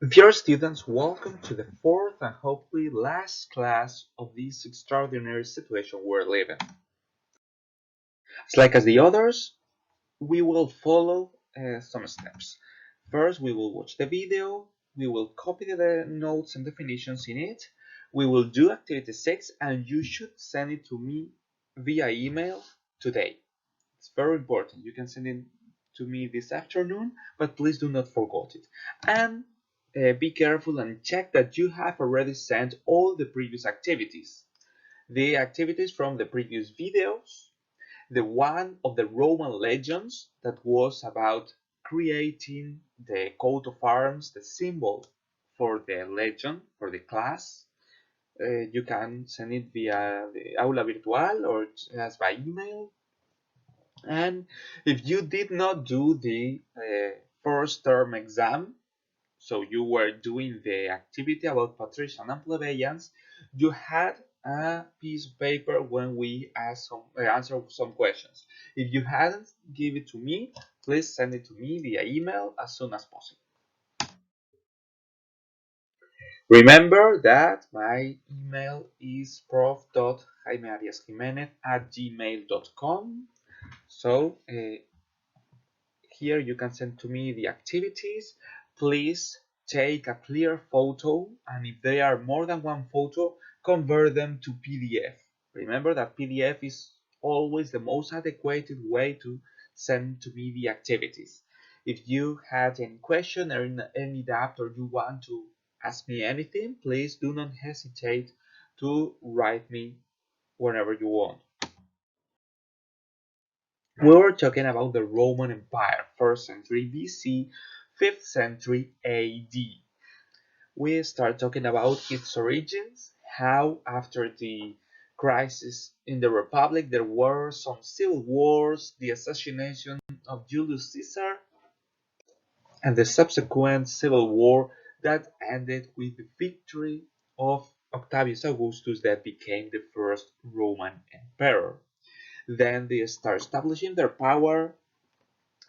Dear students, welcome to the fourth and hopefully last class of this extraordinary situation we're living. It's like as the others, we will follow some steps. First, we will watch the video, we will copy the notes and definitions in it, we will do activity 6, and you should send it to me via email today. It's very important. You can send it to me this afternoon, but please do not forget it. And be careful and check that you have already sent all the previous activities. The activities from the previous videos, the one of the Roman legends that was about creating the coat of arms, the symbol for the legend, for the class. You can send it via the Aula Virtual or just by email. And if you did not do the first term exam, so you were doing the activity about patrician and plebeians, you had a piece of paper when we answer some questions. If you hadn't, give it to me. Please send it to me via email as soon as possible. Remember that my email is prof.jaimeariasjimenez@gmail.com. So here you can send to me the activities. Please take a clear photo, and if they are more than one photo, convert them to PDF. Remember that PDF is always the most adequate way to send to me the activities. If you had any question or any doubt, or you want to ask me anything, please do not hesitate to write me whenever you want. We were talking about the Roman Empire, 1st century BC, 5th century AD. We start talking about its origins, how after the crisis in the Republic there were some civil wars, the assassination of Julius Caesar, and the subsequent civil war that ended with the victory of Octavius Augustus that became the first Roman emperor. Then they start establishing their power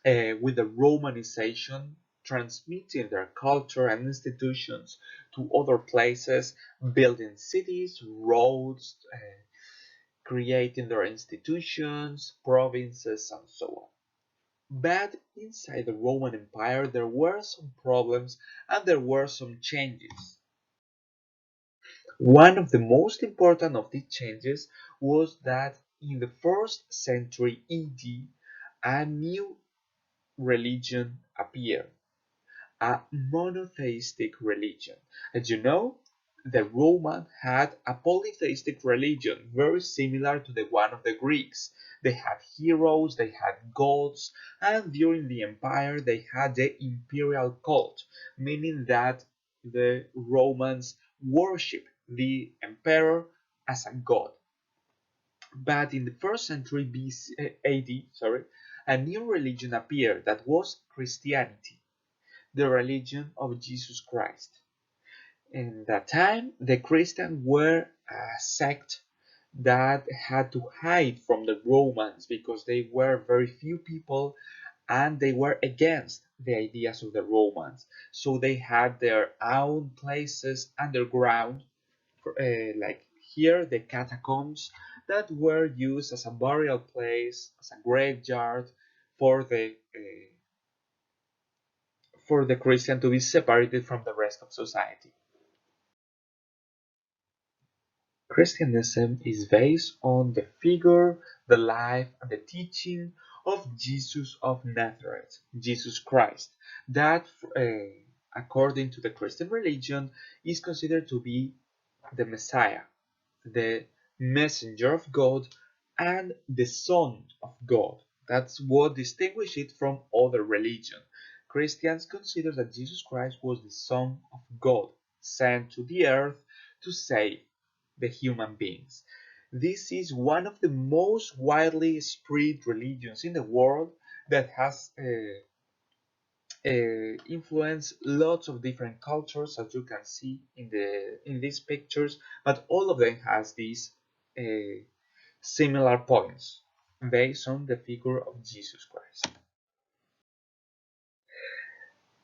with the Romanization, transmitting their culture and institutions to other places, building cities, roads, creating their institutions, provinces, and so on. But inside the Roman Empire, there were some problems and there were some changes. One of the most important of these changes was that in the first century AD, a new religion appeared, a monotheistic religion. As you know, the Romans had a polytheistic religion very similar to the one of the Greeks. They had heroes, they had gods, and during the empire they had the imperial cult, meaning that the Romans worshiped the emperor as a god. But in the first century BC, AD, a new religion appeared that was Christianity, the religion of Jesus Christ. In that time, the Christians were a sect that had to hide from the Romans because they were very few people and they were against the ideas of the Romans. So they had their own places underground, like here, the catacombs, that were used as a burial place, as a graveyard for the Christian to be separated from the rest of society. Christianism is based on the figure, the life, and the teaching of Jesus of Nazareth, Jesus Christ, that, according to the Christian religion, is considered to be the Messiah, the messenger of God, and the Son of God. That's what distinguishes it from other religions. Christians consider that Jesus Christ was the Son of God, sent to the earth to save the human beings. This is one of the most widely spread religions in the world that has influenced lots of different cultures, as you can see in these pictures, but all of them has these uh, similar points based on the figure of Jesus Christ.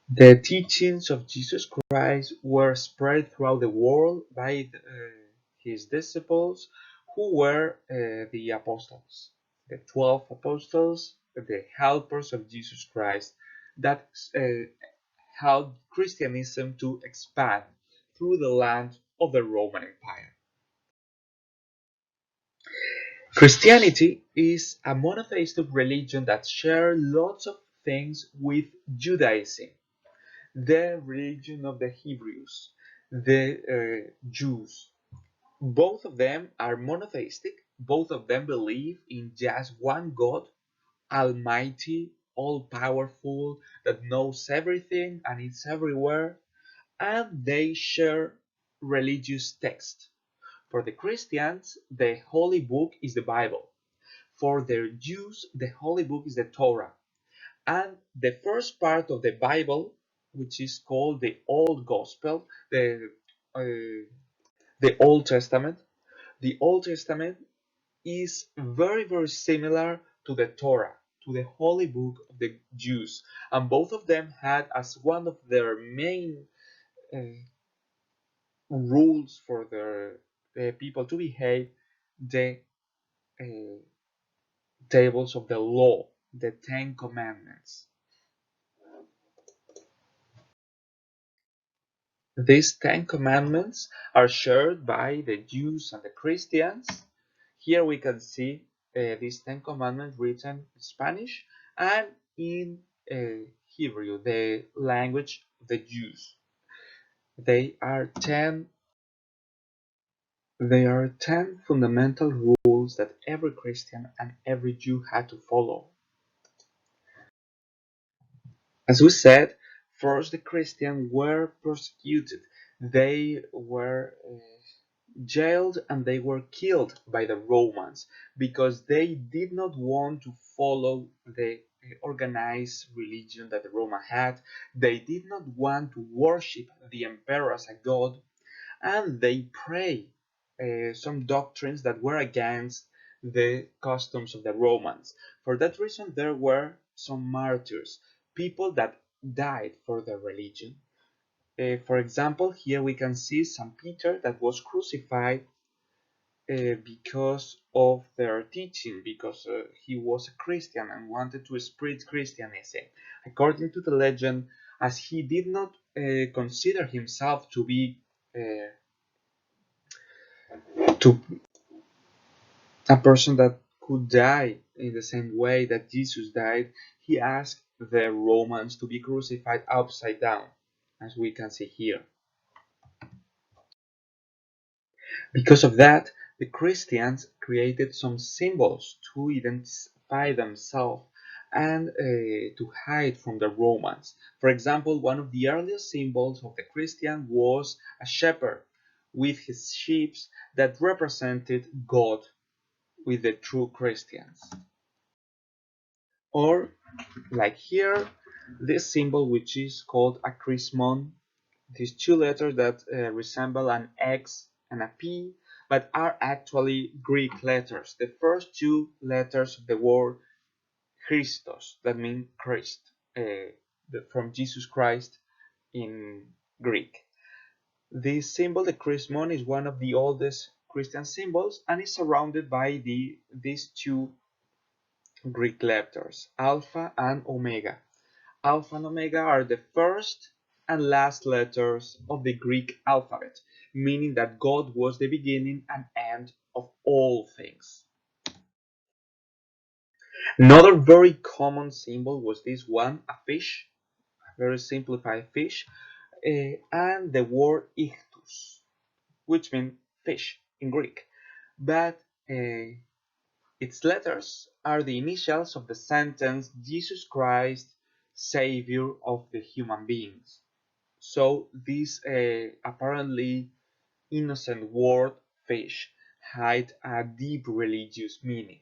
The teachings of Jesus Christ were spread throughout the world by his disciples, who were the apostles, the 12 apostles, the helpers of Jesus Christ, that helped Christianism to expand through the land of the Roman Empire. Christianity is a monotheistic religion that shares lots of things with Judaism, the religion of the Hebrews, the Jews. Both of them are monotheistic. Both of them believe in just one God, Almighty, all powerful, that knows everything and is everywhere, and they share religious texts. For the Christians, the holy book is the Bible. For the Jews, the holy book is the Torah. And the first part of the Bible, which is called the Old Gospel, uh, the Old Testament, the Old Testament is very, very similar to the Torah, to the holy book of the Jews. And both of them had as one of their main uh, rules for their people to behave the uh, tables of the law, the Ten Commandments. These Ten Commandments are shared by the Jews and the Christians. Here we can see these Ten Commandments written in Spanish and in Hebrew, the language of the Jews. They are ten. They are 10 fundamental rules that every Christian and every Jew had to follow. As we said, first the Christians were persecuted. They were jailed and they were killed by the Romans because they did not want to follow the organized religion that the Roman had. They did not want to worship the emperor as a god, and they pray some doctrines that were against the customs of the Romans. For that reason, there were some martyrs, people that died for their religion. For example, here we can see St. Peter that was crucified because of their teaching, because he was a Christian and wanted to spread Christianism. According to the legend, as he did not consider himself to be to a person that could die in the same way that Jesus died, he asked the Romans to be crucified upside down, as we can see here. Because of that, the Christians created some symbols to identify themselves and to hide from the Romans. For example, one of the earliest symbols of the Christian was a shepherd with his sheep that represented God with the true Christians. Or, like here, this symbol which is called a chrismon, these two letters that resemble an X and a P, but are actually Greek letters. The first two letters of the word Christos, that means Christ, from Jesus Christ in Greek. This symbol, the chrismon, is one of the oldest Christian symbols and is surrounded by these two Greek letters, Alpha and Omega. Alpha and Omega are the first and last letters of the Greek alphabet, meaning that God was the beginning and end of all things. Another very common symbol was this one, a fish, a very simplified fish, and the word ichthus, which means fish in Greek. But its letters are the initials of the sentence Jesus Christ, Savior of the human beings. So this apparently innocent word fish had a deep religious meaning.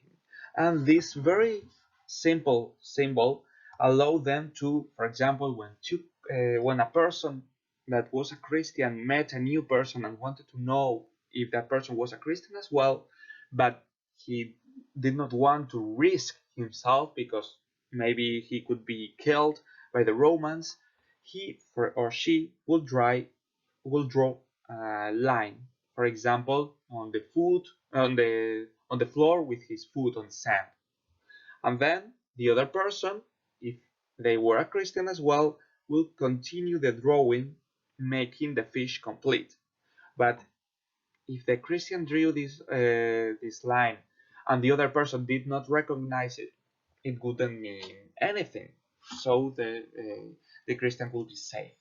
And this very simple symbol allowed them to, for example, when a person that was a Christian met a new person and wanted to know if that person was a Christian as well, but he did not want to risk himself because maybe he could be killed by the Romans, he or she will draw a line, for example, on the foot on the floor with his foot on sand. And then the other person, if they were a Christian as well, will continue the drawing, making the fish complete. But if the Christian drew this line and the other person did not recognize it, it wouldn't mean anything. So the Christian will be safe.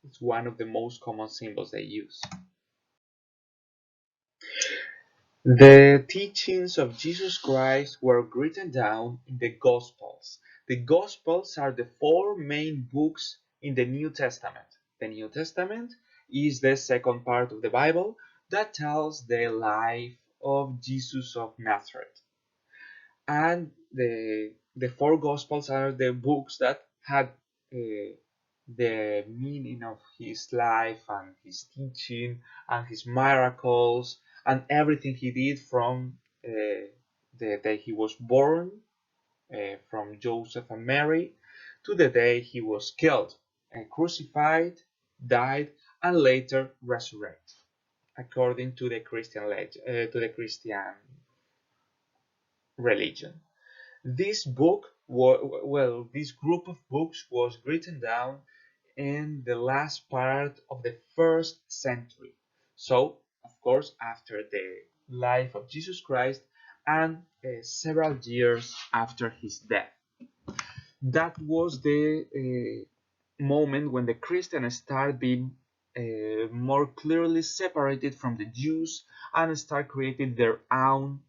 It's one of the most common symbols they use. The teachings of Jesus Christ were written down in the Gospels. The Gospels are the four main books in the New Testament. The New Testament is the second part of the Bible that tells the life of Jesus of Nazareth. And the four Gospels are the books that had the meaning of his life and his teaching and his miracles and everything he did from the day he was born, from Joseph and Mary, to the day he was killed and crucified, died, and later resurrected, according to the Christian religion. This book, this group of books was written down in the last part of the first century. So, of course, after the life of Jesus Christ and several years after his death. That was the moment when the Christians started being more clearly separated from the Jews and start creating their own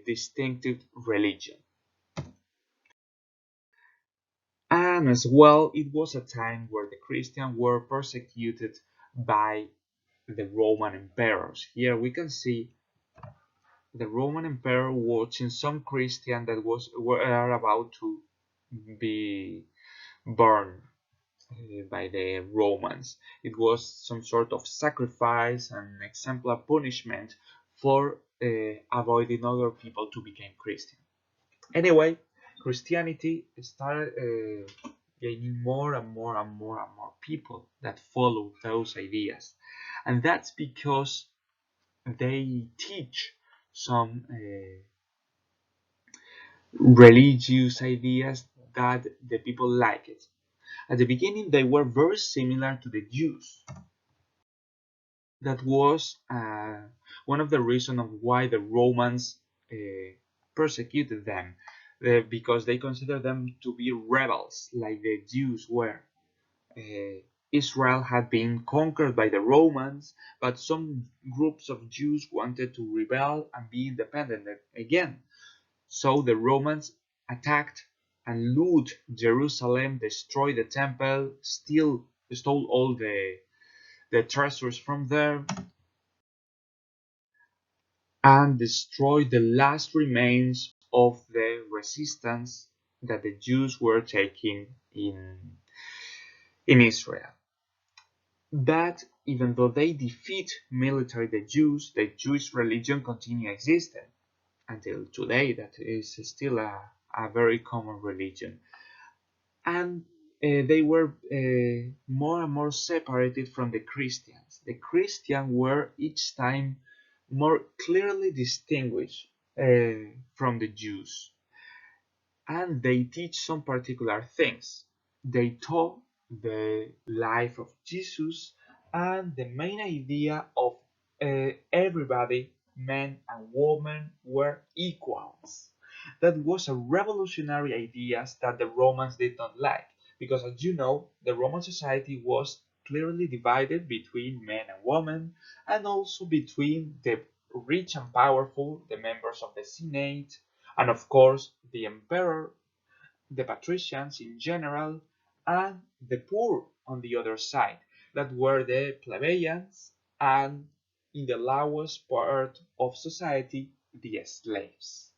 distinctive religion. And as well, it was a time where the Christians were persecuted by the Roman emperors. Here we can see the Roman emperor watching some Christian that were about to be burned by the Romans. It was some sort of sacrifice and exemplar punishment for avoiding other people to become Christian. Anyway, Christianity started gaining more and more and more and more people that follow those ideas, and that's because they teach some religious ideas that the people like it. At the beginning, they were very similar to the Jews. That was one of the reasons of why the Romans persecuted them, because they considered them to be rebels, like the Jews were. Uh, Israel had been conquered by the Romans, but some groups of Jews wanted to rebel and be independent again. So the Romans attacked and loot Jerusalem, destroyed the temple, stole all the treasures from there, and destroyed the last remains of the resistance that the Jews were taking in Israel. But even though they defeat militarily the Jews, the Jewish religion continued existing until today. That is still a very common religion. And they were more and more separated from the Christians. The Christians were each time more clearly distinguished from the Jews, and they teach some particular things. They taught the life of Jesus and the main idea of everybody, men and women, were equals. That was a revolutionary idea that the Romans did not like, because as you know, the Roman society was clearly divided between men and women, and also between the rich and powerful, the members of the Senate, and of course the emperor, the patricians in general, and the poor on the other side, that were the plebeians, and in the lowest part of society, the slaves.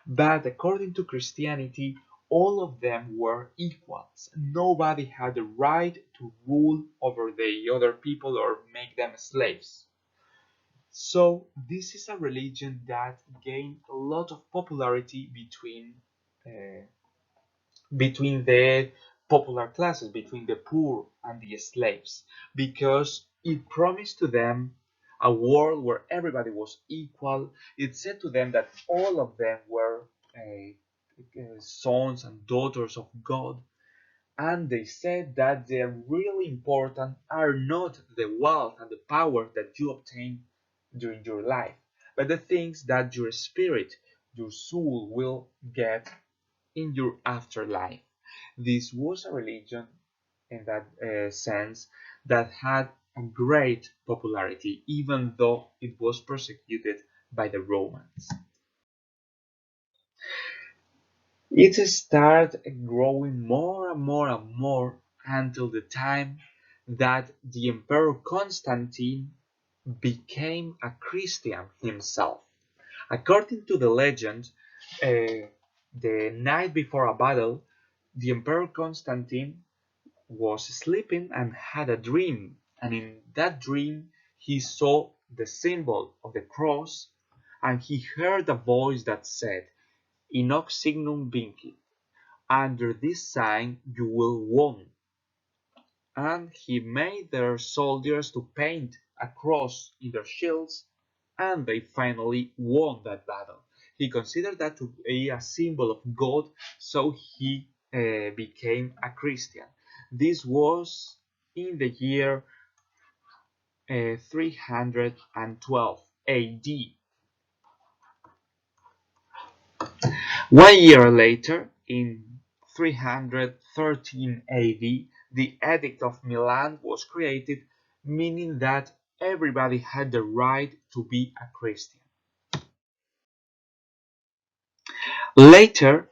But according to Christianity, all of them were equals. Nobody had the right to rule over the other people or make them slaves. So this is a religion that gained a lot of popularity between the popular classes, between the poor and the slaves, because it promised to them a world where everybody was equal. It said to them that all of them were sons and daughters of God, and they said that the really important are not the wealth and the power that you obtain during your life, but the things that your spirit, your soul will get in your afterlife. This was a religion in that sense that had a great popularity, even though it was persecuted by the Romans. It started growing more and more and more until the time that the Emperor Constantine became a Christian himself. According to the legend, the night before a battle, the Emperor Constantine was sleeping and had a dream, and in that dream he saw the symbol of the cross, and he heard a voice that said, "In hoc signum vinci," under this sign you will won. And he made their soldiers to paint a cross in their shields, and they finally won that battle. He considered that to be a symbol of God, so he became a Christian. This was in the year 312 AD. 1 year later, in 313 AD, the Edict of Milan was created, meaning that everybody had the right to be a Christian. Later,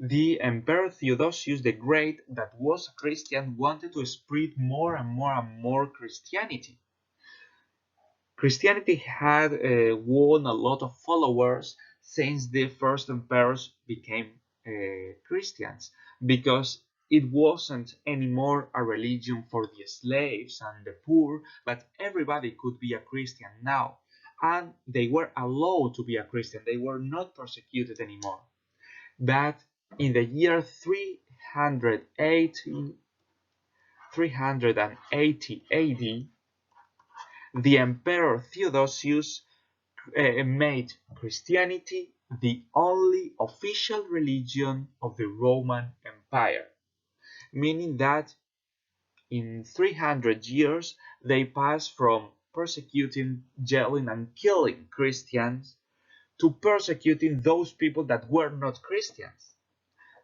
the Emperor Theodosius the Great, that was a Christian, wanted to spread more and more and more Christianity. Christianity had won a lot of followers since the first emperors became Christians, because it wasn't anymore a religion for the slaves and the poor, but everybody could be a Christian now, and they were allowed to be a Christian. They were not persecuted anymore. But in the year 380 AD, the Emperor Theodosius made Christianity the only official religion of the Roman Empire, meaning that in 300 years they passed from persecuting, jailing, and killing Christians to persecuting those people that were not Christians.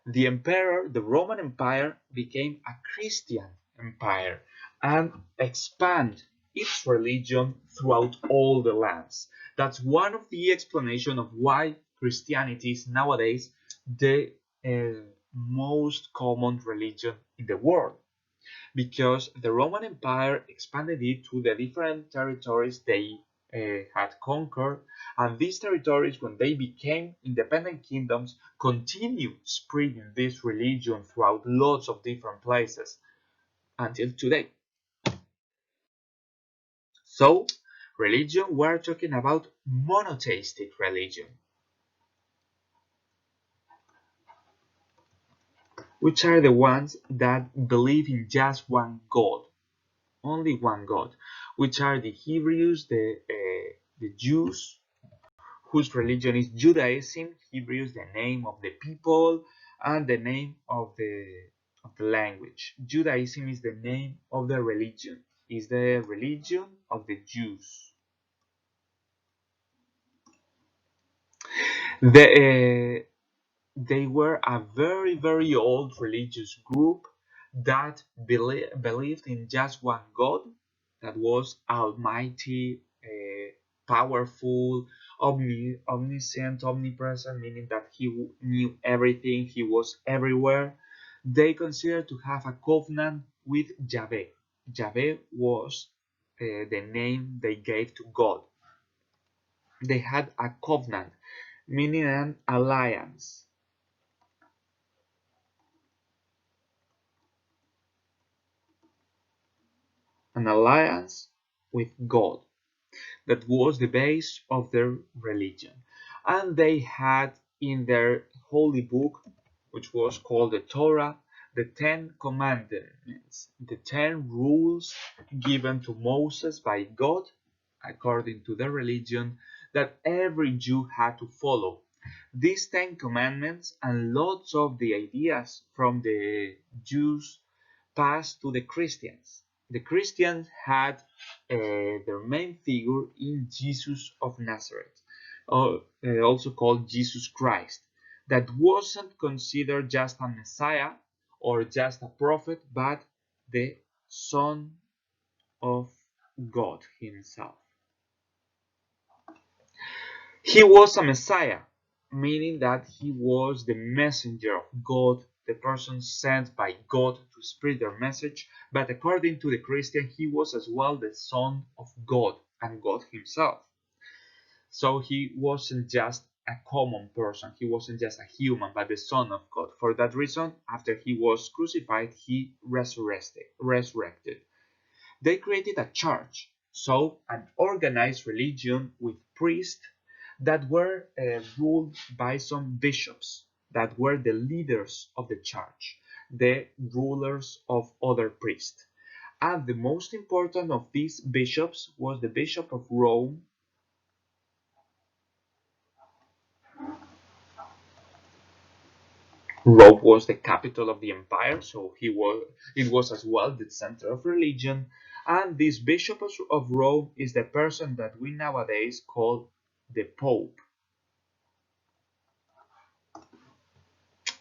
The emperor, the Roman Empire, became a Christian empire and expanded its religion throughout all the lands. That's one of the explanations of why Christianity is nowadays the most common religion in the world, because the Roman Empire expanded it to the different territories they had conquered, and these territories, when they became independent kingdoms, continued spreading this religion throughout lots of different places until today. So, religion, we're talking about monotheistic religion, which are the ones that believe in just one God, only one God, which are the Hebrews, the Jews, whose religion is Judaism. Hebrew is the name of the people and the name of the language. Judaism is the name of the religion, is the religion of the Jews. The, they were a very, very old religious group that believed in just one God that was almighty, powerful, omniscient, omnipresent, meaning that he knew everything, he was everywhere. They considered to have a covenant with Yahweh. Yahweh was the name they gave to God. They had a covenant, meaning an alliance. An alliance with God. That was the base of their religion. And they had in their holy book, which was called the Torah, the Ten Commandments, the 10 rules given to Moses by God, according to the religion, that every Jew had to follow. These 10 commandments and lots of the ideas from the Jews passed to the Christians. The Christians had their main figure in Jesus of Nazareth, also called Jesus Christ, that wasn't considered just a Messiah or just a prophet, but the Son of God Himself. He was a Messiah, meaning that he was the messenger of God, the person sent by God to spread their message, but according to the Christian, he was as well the Son of God and God Himself. So he wasn't just a common person, he wasn't just a human, but the Son of God. For that reason, after he was crucified, he resurrected. They created a church, so an organized religion with priests that were ruled by some bishops that were the leaders of the church, the rulers of other priests. And the most important of these bishops was the Bishop of Rome. Rome was the capital of the empire, so it was as well the center of religion. And this Bishop of Rome is the person that we nowadays call the Pope,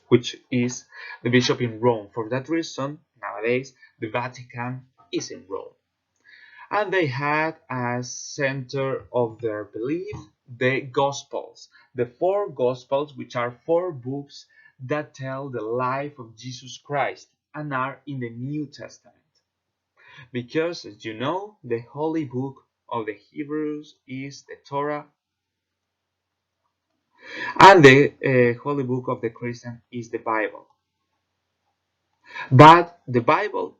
which is the bishop in Rome. For that reason, nowadays, the Vatican is in Rome. And they had as center of their belief the Gospels, the four Gospels, which are four books that tell the life of Jesus Christ and are in the New Testament. Because, as you know, the holy book of the Hebrews is the Torah, and the holy book of the Christian is the Bible. But the Bible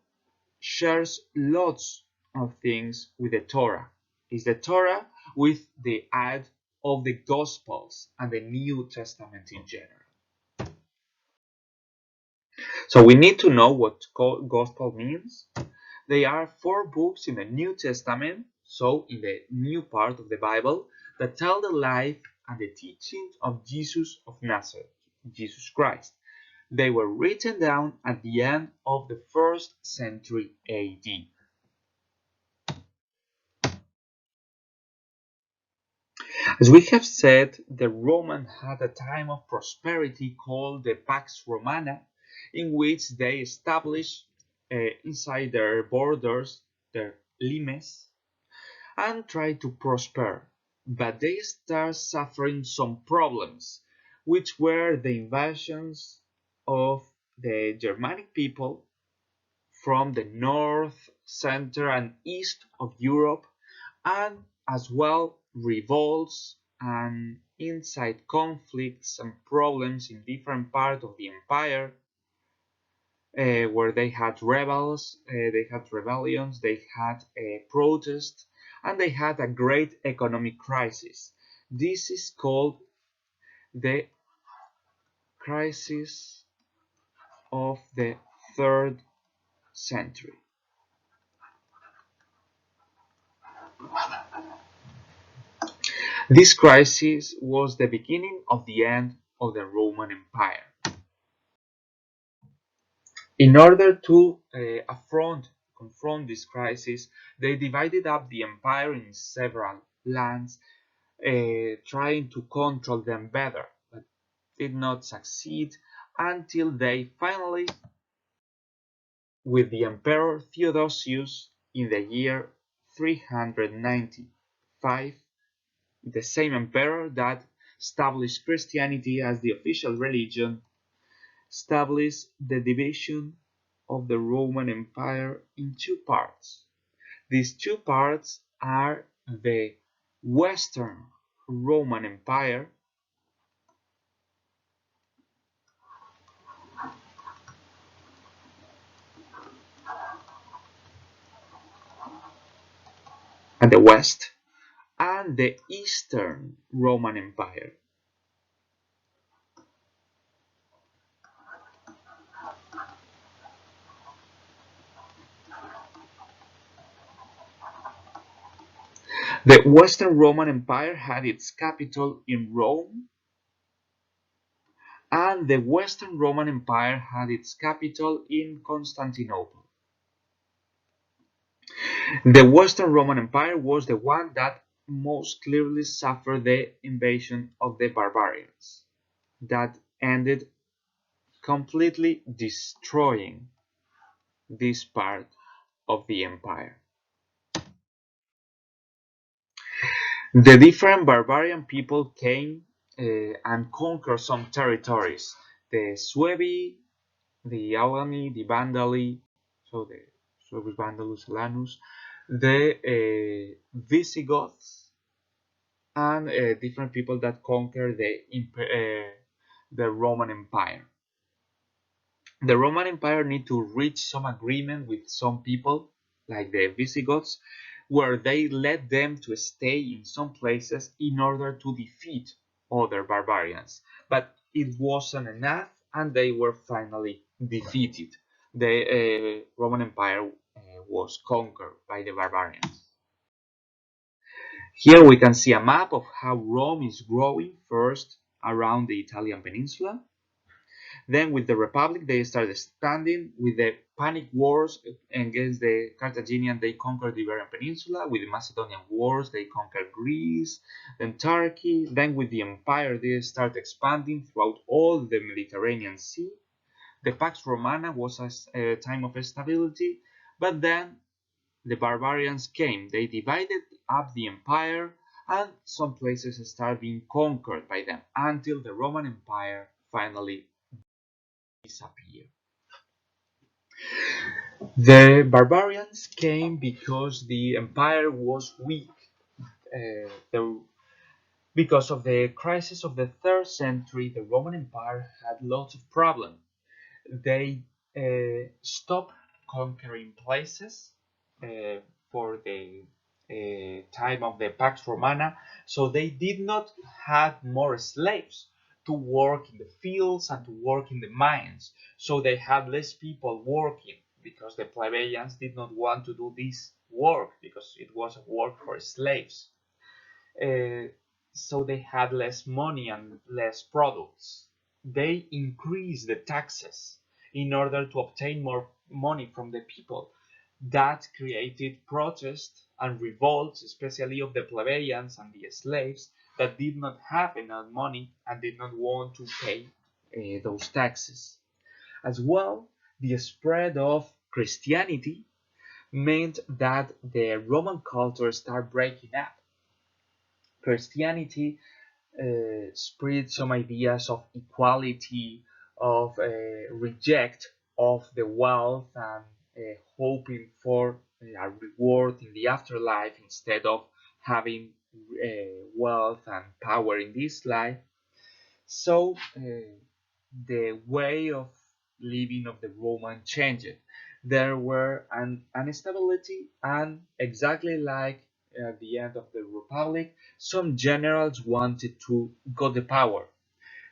shares lots of things with the Torah. Is the Torah with the add of the Gospels and the New Testament in general. So we need to know what Gospel means. They are four books in the New Testament, so in the new part of the Bible, that tell the life and the teachings of Jesus of Nazareth, Jesus Christ. They were written down at the end of the 1st century AD. As we have said, the Romans had a time of prosperity called the Pax Romana, in which they established inside their borders their limes and tried to prosper. But they started suffering some problems, which were the invasions of the Germanic people from the north, center, and east of Europe, and as well revolts and inside conflicts and problems in different parts of the empire, where they had they had rebellions, they had protests, and they had a great economic crisis. This is called the crisis of the 3rd century. This crisis was the beginning of the end of the Roman Empire. In order to confront this crisis, they divided up the empire in several lands, trying to control them better, but did not succeed until they finally, with the Emperor Theodosius in the year 395, the same emperor that established Christianity as the official religion, established the division of the Roman Empire in two parts. These two parts are the Western Roman Empire and the West, and the Eastern Roman Empire. The Western Roman Empire had its capital in Rome, and the Western Roman Empire had its capital in Constantinople. The Western Roman Empire was the one that most clearly suffered the invasion of the barbarians, that ended completely destroying this part of the empire. The different barbarian people came and conquered some territories. The Suebi, the Alani, the Vandali, so the Suebi, Vandalus, Alanus, the Visigoths, and different people that conquered the Roman Empire. The Roman Empire need to reach some agreement with some people, like the Visigoths, where they let them to stay in some places in order to defeat other barbarians. But it wasn't enough, and they were finally defeated. The Roman Empire was conquered by the barbarians. Here we can see a map of how Rome is growing first around the Italian peninsula. Then with the Republic they started expanding. With the Panic Wars against the Carthaginians they conquered the Iberian Peninsula. With the Macedonian Wars they conquered Greece, then Turkey. Then with the Empire they started expanding throughout all the Mediterranean Sea. The Pax Romana was a time of stability, but then the barbarians came. They divided up the empire, and some places started being conquered by them until the Roman Empire finally disappeared. The barbarians came because the empire was weak. Because of the crisis of the 3rd century, the Roman Empire had lots of problems. They stopped conquering places uh, for the time of the Pax Romana, so they did not have more slaves to work in the fields and to work in the mines. So they had less people working because the plebeians did not want to do this work because it was a work for slaves. Uh, so they had less money and less products. They increased the taxes in order to obtain more money from the people. That created protests and revolts, especially of the plebeians and the slaves that did not have enough money and did not want to pay those taxes. As well, the spread of Christianity meant that the Roman culture started breaking up. Christianity spread some ideas of equality, of reject of the wealth and hoping for a reward in the afterlife instead of having wealth and power in this life. So the way of living of the Roman changed. There were an instability, and exactly like at the end of the Republic, some generals wanted to got the power.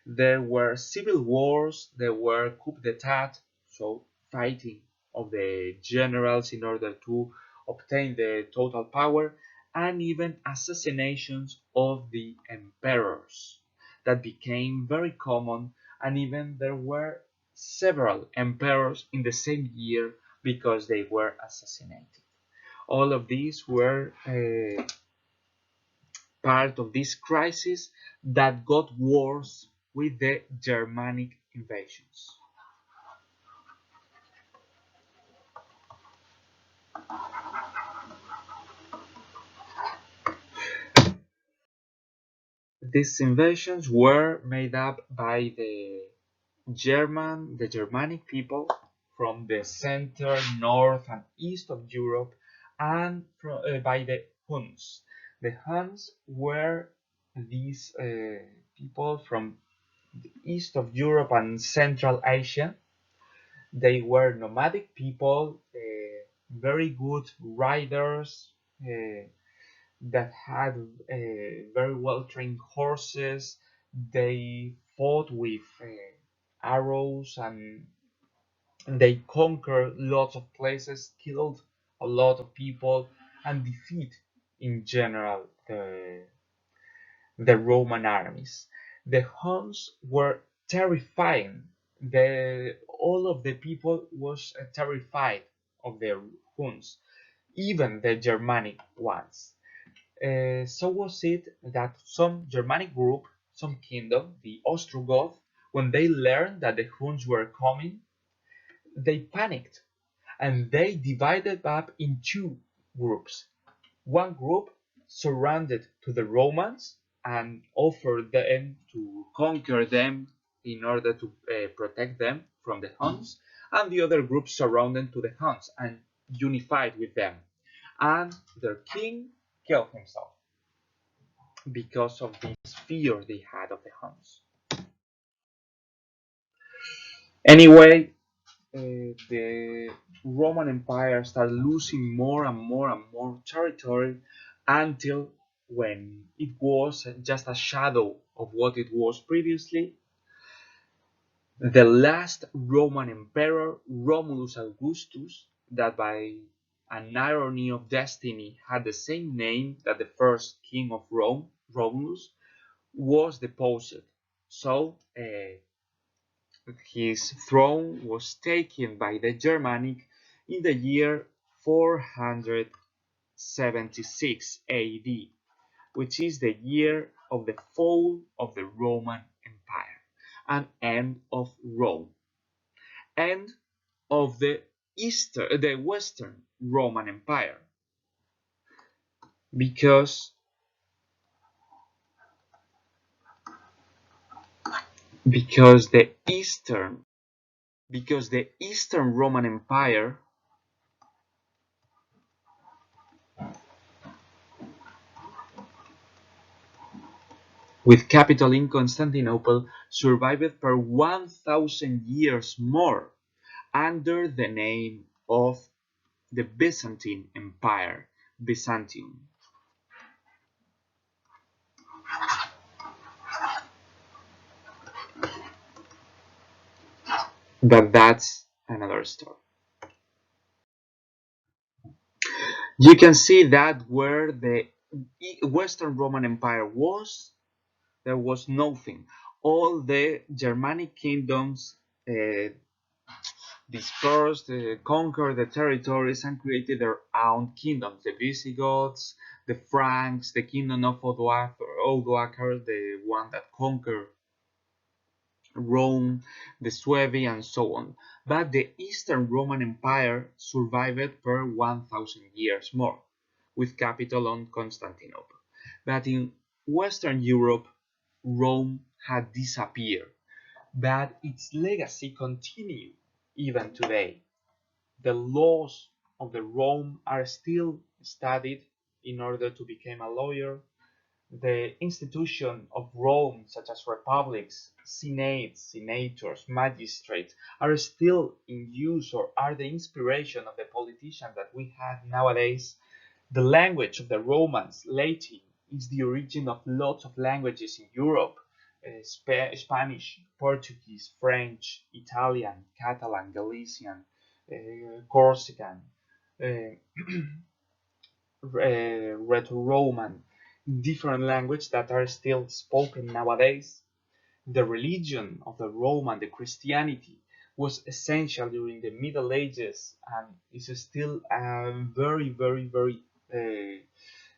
There were civil wars, there were coup d'etat, so fighting of the generals in order to obtain the total power, and even assassinations of the emperors that became very common, and even there were several emperors in the same year because they were assassinated. All of these were part of this crisis that got worse with the Germanic invasions. These invasions were made up by the Germanic people from the center, north, and east of Europe, and by the Huns. The Huns were these people from the east of Europe and Central Asia. They were nomadic people, very good riders that had very well trained horses. They fought with arrows and they conquered lots of places, killed a lot of people, and defeat in general the Roman armies. The Huns were terrifying. All of the people was terrified of the Huns, even the Germanic ones. So was it that some Germanic group, some kingdom, the Ostrogoths, when they learned that the Huns were coming, they panicked and they divided up in two groups. One group surrounded to the Romans and offered them to conquer them in order to protect them from the Huns, and the other group surrounded to the Huns and unified with them. And their king killed himself because of this fear they had of the Huns. Anyway, the Roman Empire started losing more and more and more territory until when it was just a shadow of what it was previously. The last Roman emperor, Romulus Augustus, that by an irony of destiny had the same name that the first king of Rome, Romulus, was deposed. So his throne was taken by the Germanic in the year 476 AD, which is the year of the fall of the Roman Empire and end of Rome, and of the Western Roman Empire, because because the Eastern because the Eastern Roman Empire with capital in Constantinople survived for 1,000 years more under the name of the Byzantine Empire, Byzantium. But that's another story. You can see that where the Western Roman Empire was, there was nothing. All the Germanic kingdoms dispersed, conquered the territories, and created their own kingdoms. The Visigoths, the Franks, the kingdom of Odoacer, the one that conquered Rome, the Suevi, and so on. But the Eastern Roman Empire survived for 1,000 years more, with capital on Constantinople. But in Western Europe, Rome had disappeared, but its legacy continued even today. The laws of the Rome are still studied in order to become a lawyer. The institution of Rome, such as republics, senates, senators, magistrates, are still in use or are the inspiration of the politicians that we have nowadays. The language of the Romans, Latin, is the origin of lots of languages in Europe. Spanish, Portuguese, French, Italian, Catalan, Galician, Corsican, uh, Retro-Roman, different languages that are still spoken nowadays. The religion of the Roman, the Christianity, was essential during the Middle Ages and is still a very, very, very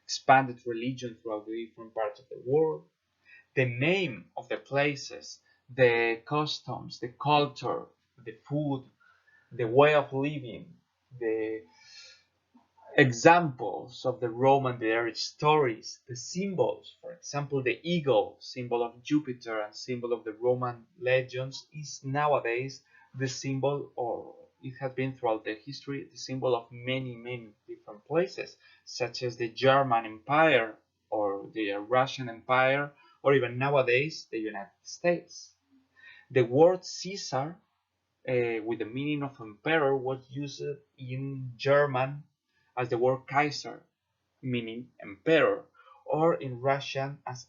expanded religion throughout the different parts of the world. The name of the places, the customs, the culture, the food, the way of living, the examples of the Roman their stories, the symbols, for example, the eagle, symbol of Jupiter and symbol of the Roman legends, is nowadays the symbol, or it has been throughout the history, the symbol of many, many different places, such as the German Empire or the Russian Empire, or even nowadays the United States. The word Caesar, with the meaning of emperor, was used in German as the word Kaiser, meaning emperor, or in Russian as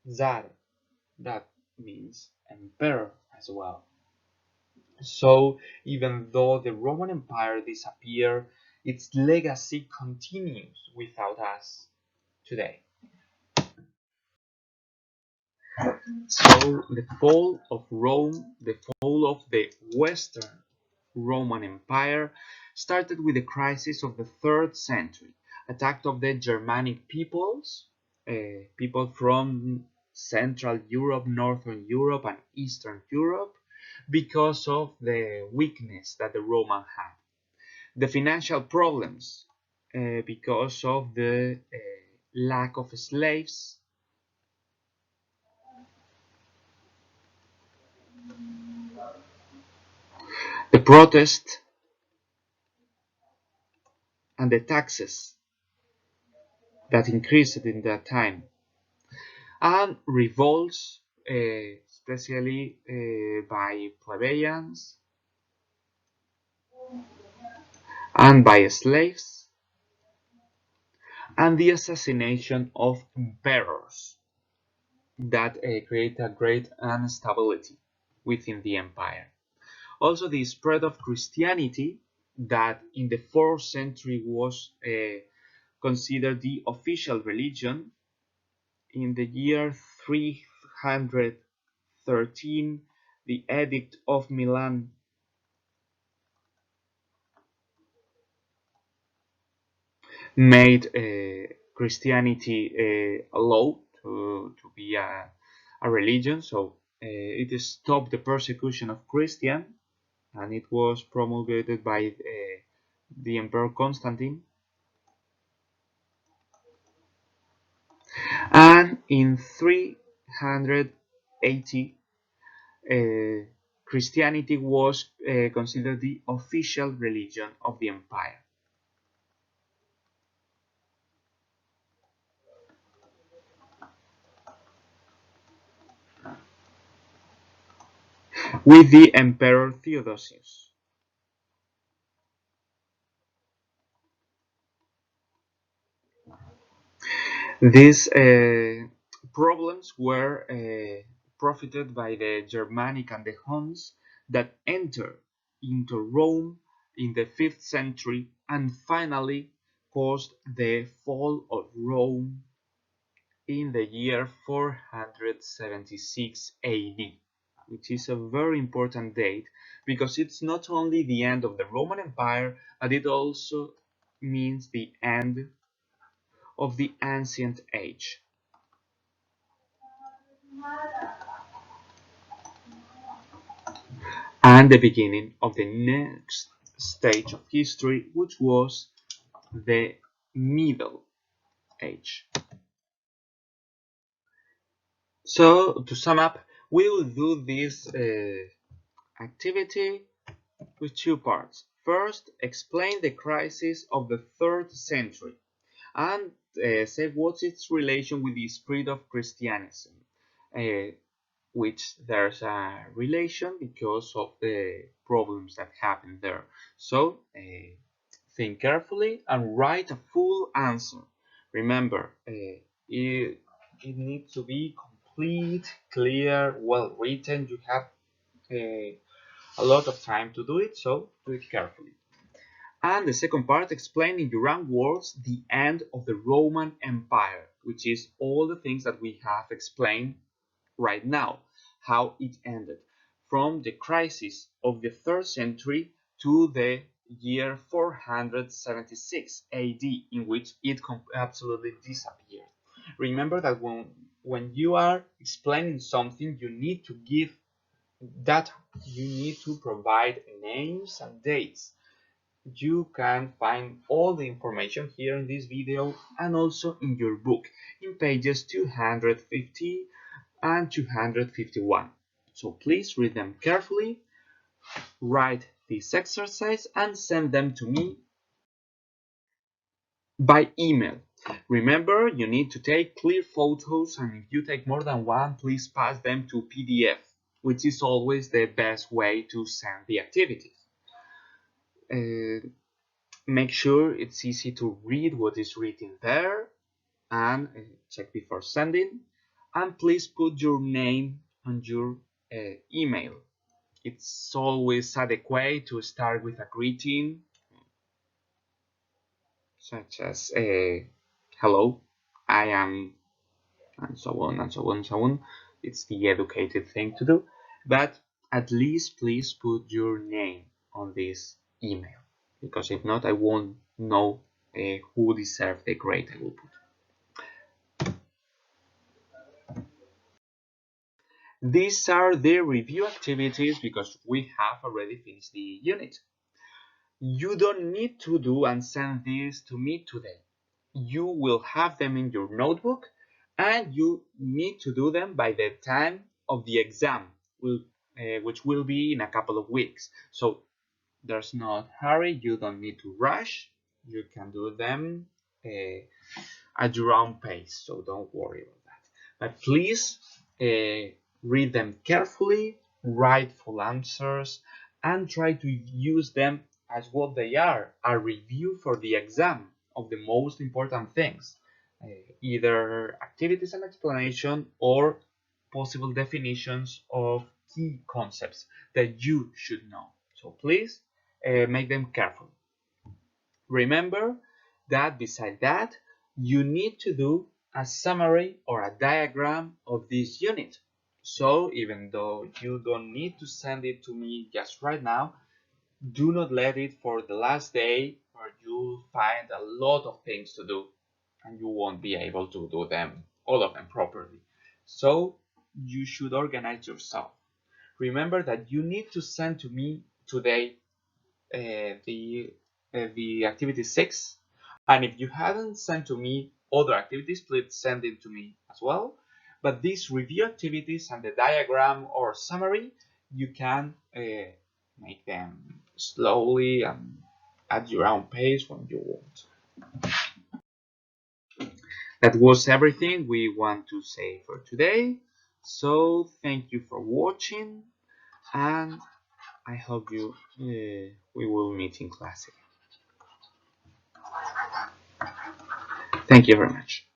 Tsar, that means emperor as well. So even though the Roman Empire disappeared, its legacy continues without us. today. So the fall of Rome, the fall of the Western Roman Empire started with the crisis of the 3rd century, attack of the Germanic peoples, people from Central Europe, Northern Europe, and Eastern Europe, because of the weakness that the Roman had. The financial problems, because of the lack of slaves. The protest and the taxes that increased in that time, and revolts, especially by plebeians and by slaves, and the assassination of emperors that create a great instability within the empire. Also, the spread of Christianity, that in the 4th century was considered the official religion. In the year 313, the Edict of Milan made Christianity allowed to be a religion, so it stopped the persecution of Christians, and it was promulgated by the Emperor Constantine. And in 380, Christianity was considered the official religion of the empire. With the Emperor Theodosius. These problems were profited by the Germanic and the Huns that entered into Rome in the 5th century and finally caused the fall of Rome in the year 476 AD, which is a very important date because it's not only the end of the Roman Empire, but it also means the end of the Ancient Age and the beginning of the next stage of history, which was the Middle Age. So, to sum up, we will do this activity with 2 parts. First, explain the crisis of the 3rd century and say what's its relation with the spread of Christianity, which there's a relation because of the problems that happened there. So think carefully and write a full answer. Remember, it needs to be complete, clear, well written. You have a lot of time to do it, so do it carefully. And the second part, explain in your own words the end of the Roman Empire, which is all the things that we have explained right now, how it ended from the crisis of the 3rd century to the year 476 AD, in which it absolutely disappeared. Remember that when you are explaining something, you need to give that you need to provide names and dates. You can find all the information here in this video and also in your book in pages 250 and 251. So please read them carefully, write this exercise and send them to me by email. Remember, you need to take clear photos, and if you take more than one, please pass them to PDF, which is always the best way to send the activities. Make sure it's easy to read what is written there and check before sending. And please put your name on your email. It's always adequate to start with a greeting, such as hello, I am, and so on and so on and so on. It's the educated thing to do, but at least please put your name on this email, because if not, I won't know who deserves the grade I will put. These are the review activities because we have already finished the unit. You don't need to do and send these to me today. You will have them in your notebook and you need to do them by the time of the exam, which will be in a couple of weeks. So there's no hurry, you don't need to rush. You can do them at your own pace, so don't worry about that. But please read them carefully, write full answers, and try to use them as what they are, a review for the exam of the most important things, either activities and explanation or possible definitions of key concepts that you should know. So please make them carefully. Remember that beside that, you need to do a summary or a diagram of this unit. So even though you don't need to send it to me just right now, do not let it for the last day where you'll find a lot of things to do and you won't be able to do them, all of them properly. So you should organize yourself. Remember that you need to send to me today the activity 6, and if you haven't sent to me other activities, please send it to me as well. But these review activities and the diagram or summary, you can make them slowly and at your own pace when you want. That was everything we want to say for today. So thank you for watching, and I hope we will meet in class again. Thank you very much.